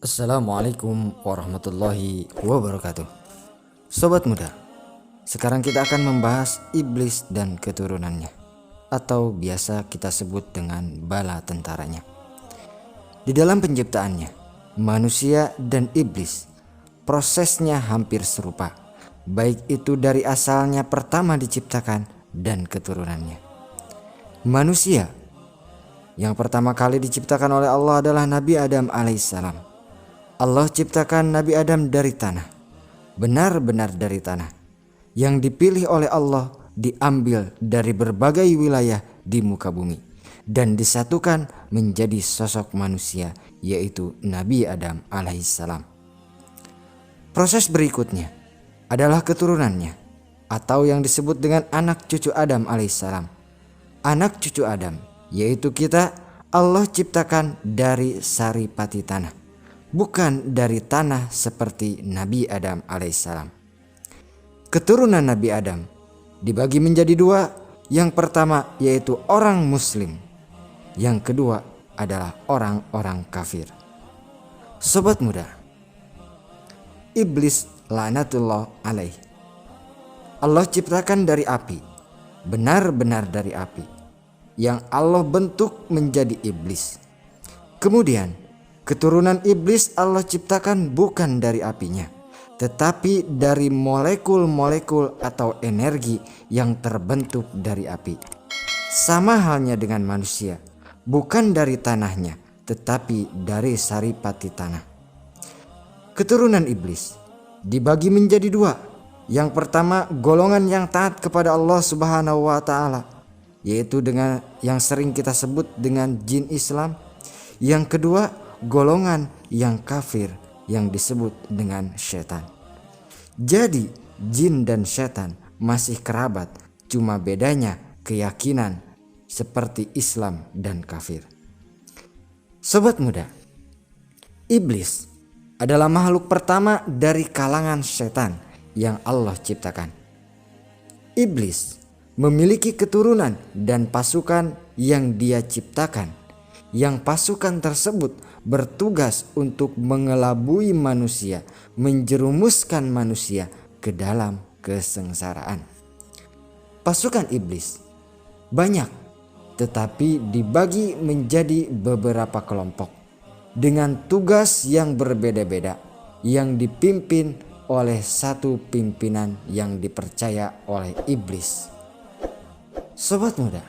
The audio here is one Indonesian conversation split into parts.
Assalamualaikum warahmatullahi wabarakatuh. Sobat muda, sekarang kita akan membahas iblis dan keturunannya, atau biasa kita sebut dengan bala tentaranya. Di dalam penciptaannya, manusia dan iblis prosesnya hampir serupa, baik itu dari asalnya pertama diciptakan dan keturunannya. Manusia yang pertama kali diciptakan oleh Allah adalah Nabi Adam alaihissalam. Allah ciptakan Nabi Adam dari tanah, benar-benar dari tanah. Yang dipilih oleh Allah diambil dari berbagai wilayah di muka bumi dan disatukan menjadi sosok manusia, yaitu Nabi Adam alaihissalam. Proses berikutnya adalah keturunannya, atau yang disebut dengan anak cucu Adam alaihissalam. Anak cucu Adam, yaitu kita, Allah ciptakan dari saripati tanah, bukan dari tanah seperti Nabi Adam alaihissalam. Keturunan Nabi Adam dibagi menjadi dua. Yang pertama yaitu orang muslim, yang kedua adalah orang-orang kafir. Sobat muda, iblis laknatullah alaih, Allah ciptakan dari api, benar-benar dari api, yang Allah bentuk menjadi iblis. Kemudian keturunan iblis Allah ciptakan bukan dari apinya, tetapi dari molekul-molekul atau energi yang terbentuk dari api. Sama halnya dengan manusia, bukan dari tanahnya, tetapi dari saripati tanah. Keturunan iblis dibagi menjadi dua. Yang pertama, golongan yang taat kepada Allah Subhanahu wa taala, yaitu dengan yang sering kita sebut dengan jin Islam. Yang kedua, golongan yang kafir yang disebut dengan setan. Jadi jin dan setan masih kerabat, cuma bedanya keyakinan seperti Islam dan kafir. Sobat muda, iblis adalah makhluk pertama dari kalangan setan yang Allah ciptakan. Iblis memiliki keturunan dan pasukan yang dia ciptakan, yang pasukan tersebut bertugas untuk mengelabui manusia, menjerumuskan manusia ke dalam kesengsaraan. Pasukan iblis banyak, tetapi dibagi menjadi beberapa kelompok dengan tugas yang berbeda-beda, yang dipimpin oleh satu pimpinan yang dipercaya oleh iblis. Sobat muda,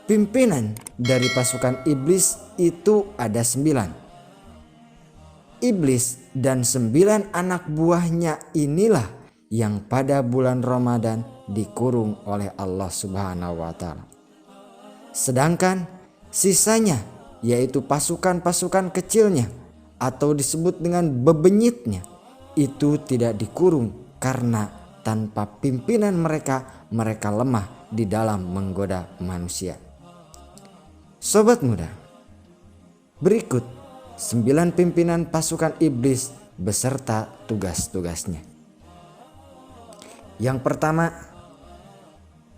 pimpinan dari pasukan iblis itu ada 9. Iblis dan 9 anak buahnya inilah yang pada bulan Ramadan dikurung oleh Allah Subhanahu wa taala. Sedangkan sisanya, yaitu pasukan-pasukan kecilnya atau disebut dengan bebenyitnya, itu tidak dikurung karena tanpa pimpinan mereka lemah di dalam menggoda manusia. Sobat muda, berikut 9 pimpinan pasukan iblis beserta tugas-tugasnya. Yang pertama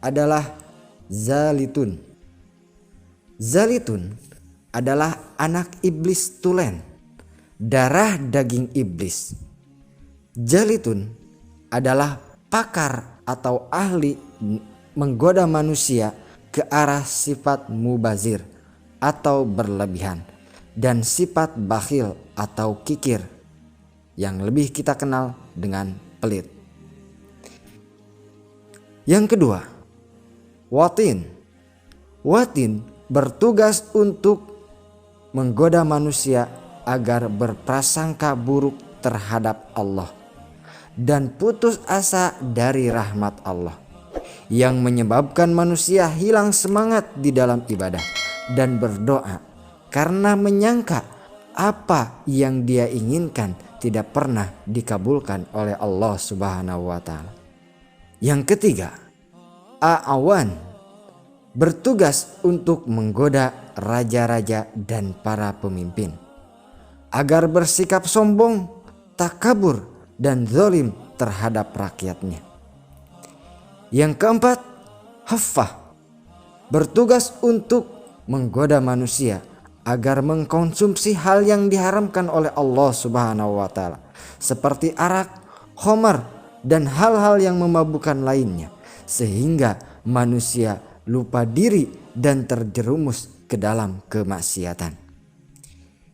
adalah Zalitun. Zalitun adalah anak iblis tulen, darah daging iblis. Zalitun adalah pakar atau ahli menggoda manusia ke arah sifat mubazir atau berlebihan, dan sifat bakhil atau kikir yang lebih kita kenal dengan pelit. Yang kedua, Watin. Watin bertugas untuk menggoda manusia agar berprasangka buruk terhadap Allah dan putus asa dari rahmat Allah, yang menyebabkan manusia hilang semangat di dalam ibadah dan berdoa karena menyangka apa yang dia inginkan tidak pernah dikabulkan oleh Allah Subhanahu wa taala. Yang ketiga, A'awan bertugas untuk menggoda raja-raja dan para pemimpin agar bersikap sombong, takabur, dan zalim terhadap rakyatnya. Yang keempat, Haffah bertugas untuk menggoda manusia agar mengkonsumsi hal yang diharamkan oleh Allah Subhanahu wa taala, seperti arak, khamar, dan hal-hal yang memabukkan lainnya, sehingga manusia lupa diri dan terjerumus ke dalam kemaksiatan.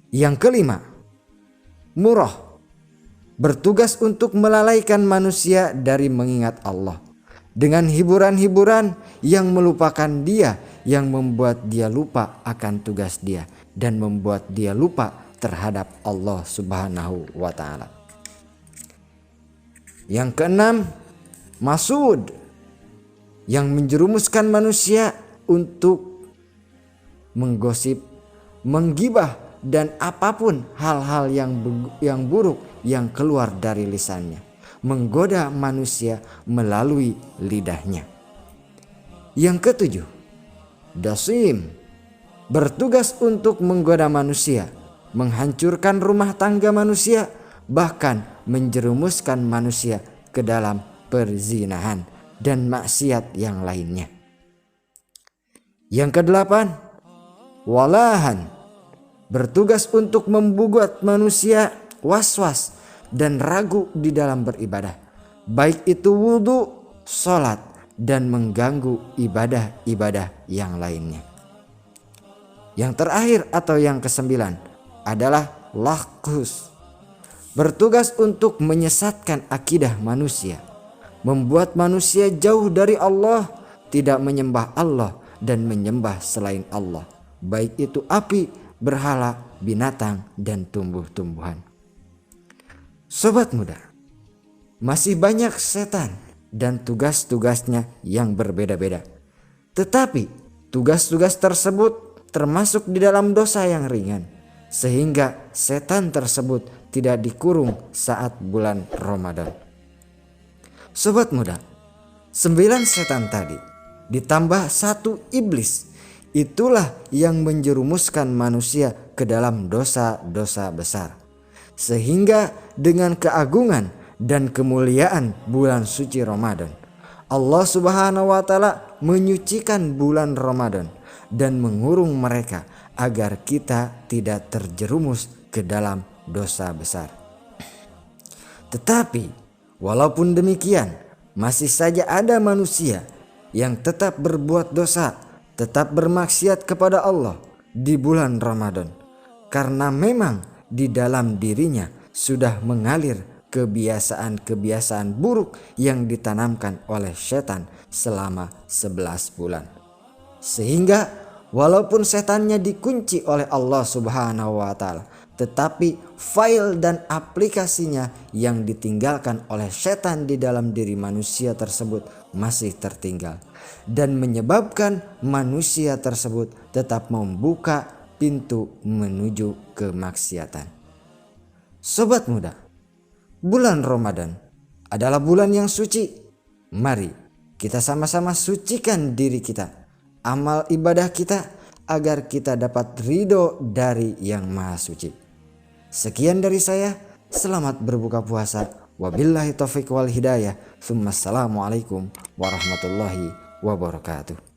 Yang kelima, murah, bertugas untuk melalaikan manusia dari mengingat Allah dengan hiburan-hiburan yang melupakan dia, yang membuat dia lupa akan tugas dia dan membuat dia lupa terhadap Allah Subhanahu wa taala. Yang keenam, masud, yang menjerumuskan manusia untuk menggosip, menggibah, dan apapun hal-hal yang buruk yang keluar dari lisannya, menggoda manusia melalui lidahnya. Yang ketujuh, dasim, bertugas untuk menggoda manusia, menghancurkan rumah tangga manusia, bahkan menjerumuskan manusia ke dalam perzinahan dan maksiat yang lainnya. Yang kedelapan, walahan, bertugas untuk membuat manusia was-was dan ragu di dalam beribadah, baik itu wudhu, sholat, dan mengganggu ibadah-ibadah yang lainnya. Yang terakhir atau yang kesembilan adalah lakhus, bertugas untuk menyesatkan akidah manusia, membuat manusia jauh dari Allah, tidak menyembah Allah dan menyembah selain Allah, baik itu api, berhala, binatang, dan tumbuh-tumbuhan. Sobat muda, masih banyak setan dan tugas-tugasnya yang berbeda-beda. Tetapi tugas-tugas tersebut termasuk di dalam dosa yang ringan, sehingga setan tersebut tidak dikurung saat bulan Ramadan. Sobat muda, 9 setan tadi ditambah 1 iblis, itulah yang menjerumuskan manusia ke dalam dosa-dosa besar. Sehingga dengan keagungan dan kemuliaan bulan suci Ramadan, Allah Subhanahu wa taala menyucikan bulan Ramadan dan mengurung mereka agar kita tidak terjerumus ke dalam dosa besar. Tetapi walaupun demikian, masih saja ada manusia yang tetap berbuat dosa, tetap bermaksiat kepada Allah di bulan Ramadan, karena memang di dalam dirinya sudah mengalir kebiasaan-kebiasaan buruk yang ditanamkan oleh setan selama 11 bulan. Sehingga walaupun setannya dikunci oleh Allah Subhanahu wa taala, tetapi file dan aplikasinya yang ditinggalkan oleh setan di dalam diri manusia tersebut masih tertinggal, dan menyebabkan manusia tersebut tetap membuka pintu menuju kemaksiatan. Sobat muda, bulan Ramadan adalah bulan yang suci. Mari kita sama-sama sucikan diri kita, amal ibadah kita, agar kita dapat ridho dari Yang Maha Suci. Sekian dari saya, selamat berbuka puasa. Wabillahi taufiq wal hidayah. Assalamualaikum warahmatullahi wabarakatuh.